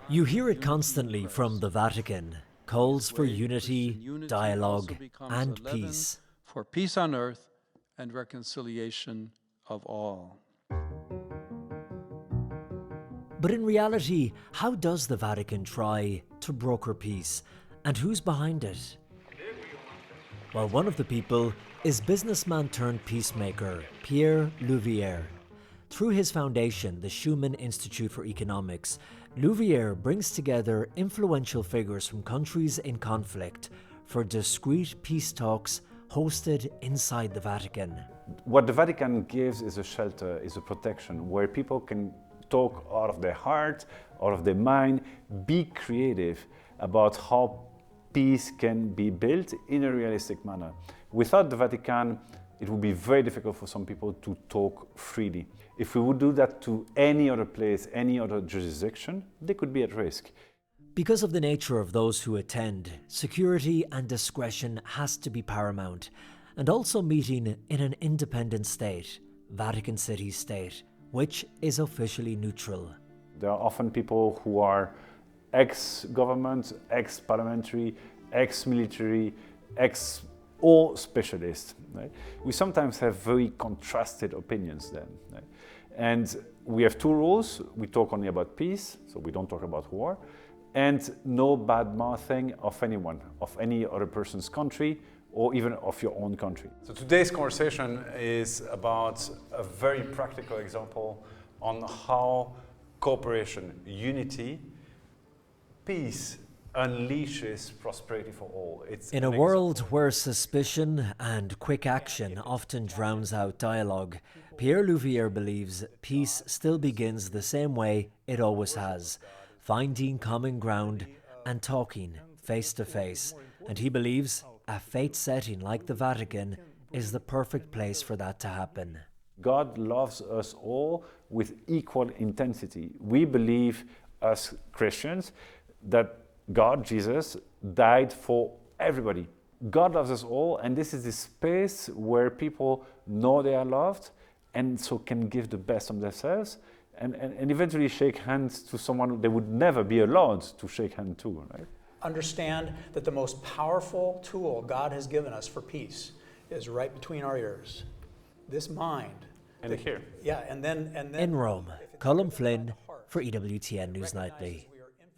You hear it constantly from the Vatican, calls for unity, dialogue, and peace. For peace on earth and reconciliation of all. But in reality, how does the Vatican try to broker peace, and who's behind it? Well, one of the people is businessman-turned-peacemaker Pierre Louvrier. Through his foundation, the Schuman Institute for Economics, Louvrier brings together influential figures from countries in conflict for discreet peace talks hosted inside the Vatican. What the Vatican gives is a shelter, is a protection, where people can talk out of their heart, out of their mind, be creative about how peace can be built in a realistic manner. Without the Vatican, it would be very difficult for some people to talk freely. If we would do that to any other place, any other jurisdiction, they could be at risk. Because of the nature of those who attend, security and discretion has to be paramount, and also meeting in an independent state, Vatican City State, which is officially neutral. There are often people who are ex-government, ex-parliamentary, ex-military, or specialists. Right? We sometimes have very contrasted opinions then. Right? And we have two rules. We talk only about peace, so we don't talk about war, and no bad-mouthing of anyone, of any other person's country, or even of your own country. So today's conversation is about a very practical example on how cooperation, unity, peace unleashes prosperity for all. In a world where suspicion and quick action often drowns out dialogue, Pierre Louvrier believes peace still begins the same way it always has, finding common ground and talking face to face. And he believes a faith setting like the Vatican is the perfect place for that to happen. God loves us all with equal intensity. We believe, as Christians, that God, Jesus, died for everybody. God loves us all, and this is the space where people know they are loved and so can give the best of themselves and eventually shake hands to someone they would never be allowed to shake hands to, right? Understand that the most powerful tool God has given us for peace is right between our ears. This mind. And here. Yeah, and then in Rome, Colm Flynn for EWTN News Nightly.